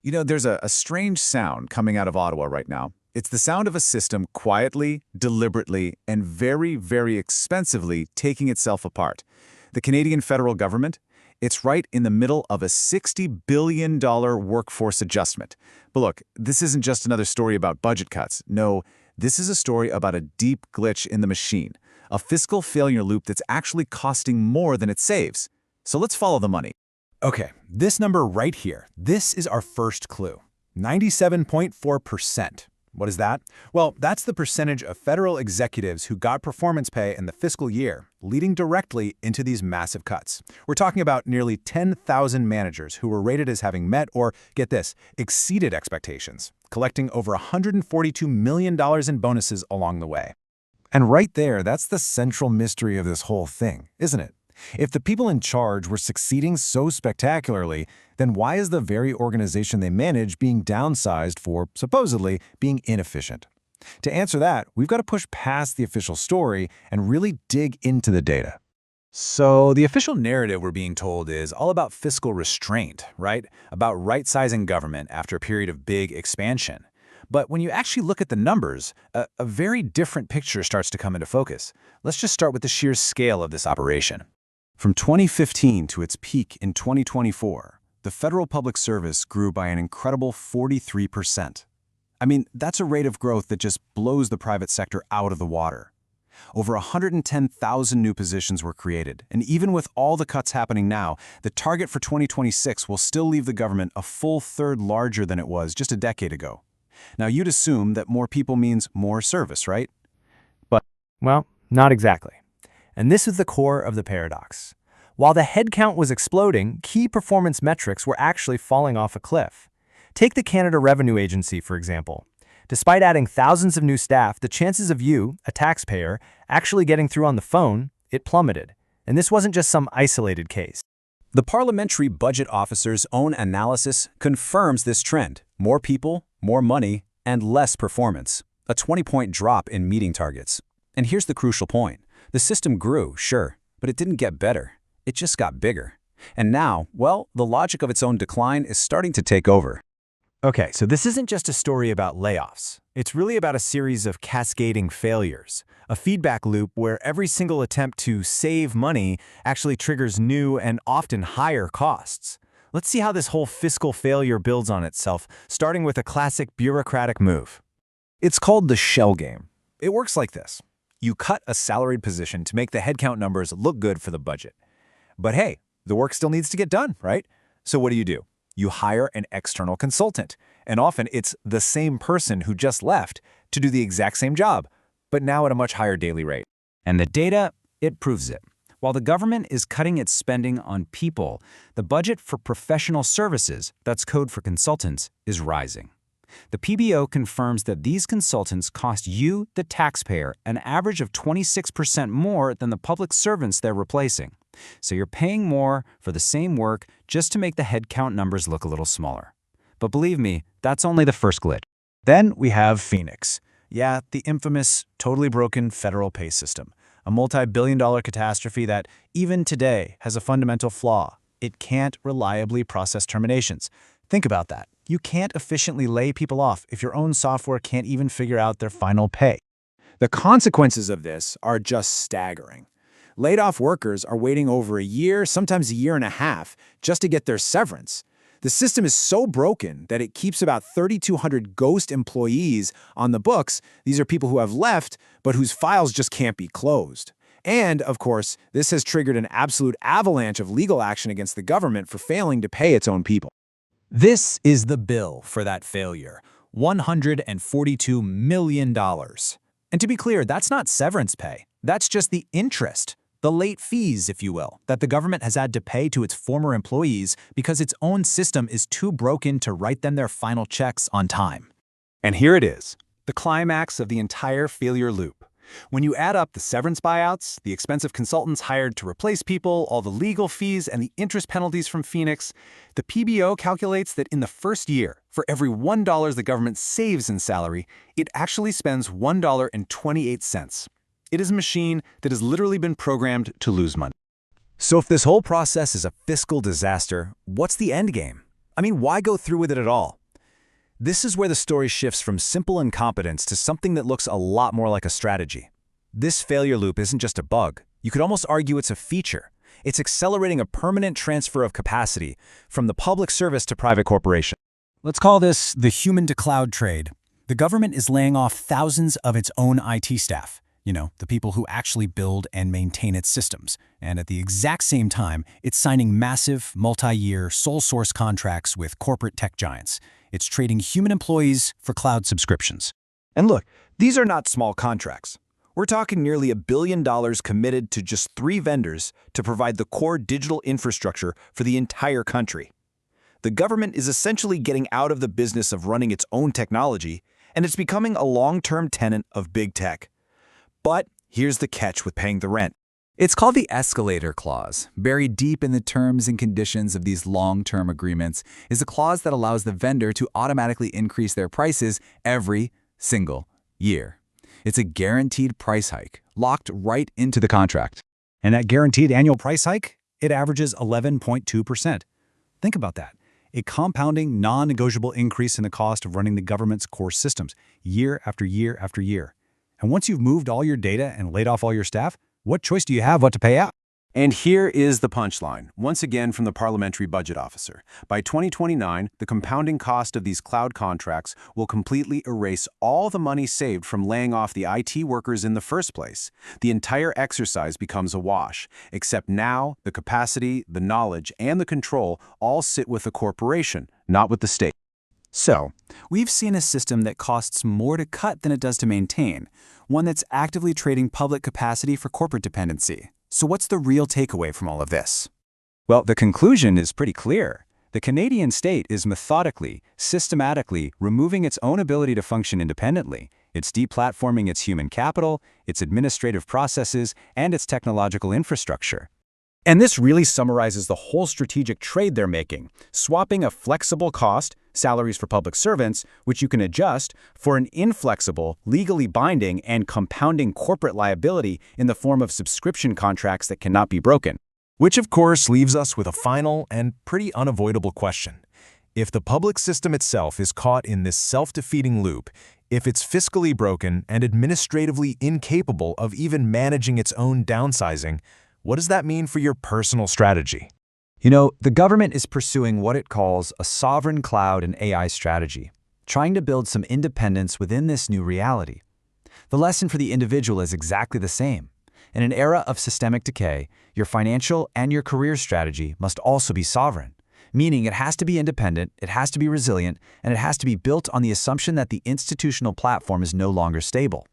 There's a strange sound coming out of Ottawa right now. It's the sound of a system quietly, deliberately, and very, very expensively taking itself apart. The Canadian federal government, it's right in the middle of a $60 billion workforce adjustment. But look, this isn't just another story about budget cuts. No, this is a story about a deep glitch in the machine, a fiscal failure loop that's actually costing more than it saves. So let's follow the money. Okay, this number right here, this is our first clue. 97.4%. What is that? Well, that's the percentage of federal executives who got performance pay in the fiscal year, leading directly into these massive cuts. We're talking about nearly 10,000 managers who were rated as having met or, get this, exceeded expectations, collecting over $142 million in bonuses along the way. And right there, that's the central mystery of this whole thing, isn't it? If the people in charge were succeeding so spectacularly, then why is the very organization they manage being downsized for, supposedly, being inefficient? To answer that, we've got to push past the official story and really dig into the data. So the official narrative we're being told is all about fiscal restraint, right? About right-sizing government after a period of big expansion. But when you actually look at the numbers, a very different picture starts to come into focus. Let's just start with the sheer scale of this operation. From 2015 to its peak in 2024, the federal public service grew by an incredible 43%. I mean, that's a rate of growth that just blows the private sector out of the water. Over 110,000 new positions were created, and even with all the cuts happening now, the target for 2026 will still leave the government a full third larger than it was just a decade ago. Now, you'd assume that more people means more service, right? Well, not exactly. And this is the core of the paradox. While the headcount was exploding, key performance metrics were actually falling off a cliff. Take the Canada Revenue Agency, for example. Despite adding thousands of new staff, the chances of you, a taxpayer, actually getting through on the phone, it plummeted. And this wasn't just some isolated case. The Parliamentary Budget Officer's own analysis confirms this trend. More people, more money, and less performance. A 20-point drop in meeting targets. And here's the crucial point. The system grew, sure, but it didn't get better. It just got bigger. And now, well, the logic of its own decline is starting to take over. Okay, so this isn't just a story about layoffs. It's really about a series of cascading failures, a feedback loop where every single attempt to save money actually triggers new and often higher costs. Let's see how this whole fiscal failure builds on itself, starting with a classic bureaucratic move. It's called the shell game. It works like this. You cut a salaried position to make the headcount numbers look good for the budget. But hey, the work still needs to get done, right? So what do? You hire an external consultant, and often it's the same person who just left to do the exact same job, but now at a much higher daily rate. And the data, it proves it. While the government is cutting its spending on people, the budget for professional services, that's code for consultants, is rising. The PBO confirms that these consultants cost you, the taxpayer, an average of 26% more than the public servants they're replacing. So you're paying more for the same work just to make the headcount numbers look a little smaller. But believe me, that's only the first glitch. Then we have Phoenix. Yeah, the infamous, totally broken federal pay system. A multi-billion-dollar catastrophe that, even today, has a fundamental flaw. It can't reliably process terminations. Think about that. You can't efficiently lay people off if your own software can't even figure out their final pay. The consequences of this are just staggering. Laid-off workers are waiting over a year, sometimes a year and a half, just to get their severance. The system is so broken that it keeps about 3,200 ghost employees on the books. These are people who have left, but whose files just can't be closed. And, of course, this has triggered an absolute avalanche of legal action against the government for failing to pay its own people. This is the bill for that failure, $142 million. And to be clear, that's not severance pay. That's just the interest, the late fees, if you will, that the government has had to pay to its former employees because its own system is too broken to write them their final checks on time. And here it is, the climax of the entire failure loop. When you add up the severance buyouts, the expensive consultants hired to replace people, all the legal fees, and the interest penalties from Phoenix, the PBO calculates that in the first year, for every $1 the government saves in salary, it actually spends $1.28. It is a machine that has literally been programmed to lose money. So if this whole process is a fiscal disaster, what's the end game? I mean, why go through with it at all? This is where the story shifts from simple incompetence to something that looks a lot more like a strategy. This failure loop isn't just a bug. You could almost argue it's a feature. It's accelerating a permanent transfer of capacity from the public service to private corporation. Let's call this the human-to-cloud trade. The government is laying off thousands of its own IT staff, the people who actually build and maintain its systems. And at the exact same time, it's signing massive, multi-year, sole-source contracts with corporate tech giants. It's trading human employees for cloud subscriptions. And look, these are not small contracts. We're talking nearly $1 billion committed to just 3 vendors to provide the core digital infrastructure for the entire country. The government is essentially getting out of the business of running its own technology, and it's becoming a long-term tenant of big tech. But here's the catch with paying the rent. It's called the Escalator clause. Buried deep in the terms and conditions of these long-term agreements is a clause that allows the vendor to automatically increase their prices every single year. It's a guaranteed price hike, locked right into the contract. And that guaranteed annual price hike, it averages 11.2%. Think about that. A compounding, non-negotiable increase in the cost of running the government's core systems, year after year after year. And once you've moved all your data and laid off all your staff, what choice do you have what to pay out? And here is the punchline, once again from the Parliamentary Budget Officer. By 2029, the compounding cost of these cloud contracts will completely erase all the money saved from laying off the IT workers in the first place. The entire exercise becomes a wash, except now the capacity, the knowledge, and the control all sit with the corporation, not with the state. So, we've seen a system that costs more to cut than it does to maintain, one that's actively trading public capacity for corporate dependency. So what's the real takeaway from all of this? Well, the conclusion is pretty clear. The Canadian state is methodically, systematically removing its own ability to function independently. It's deplatforming its human capital, its administrative processes, and its technological infrastructure. And this really summarizes the whole strategic trade they're making, swapping a flexible cost, salaries for public servants, which you can adjust, for an inflexible, legally binding, and compounding corporate liability in the form of subscription contracts that cannot be broken. Which, of course, leaves us with a final and pretty unavoidable question. If the public system itself is caught in this self-defeating loop, if it's fiscally broken and administratively incapable of even managing its own downsizing, what does that mean for your personal strategy? The government is pursuing what it calls a sovereign cloud and AI strategy, trying to build some independence within this new reality. The lesson for the individual is exactly the same. In an era of systemic decay, your financial and your career strategy must also be sovereign, meaning it has to be independent, it has to be resilient, and it has to be built on the assumption that the institutional platform is no longer stable.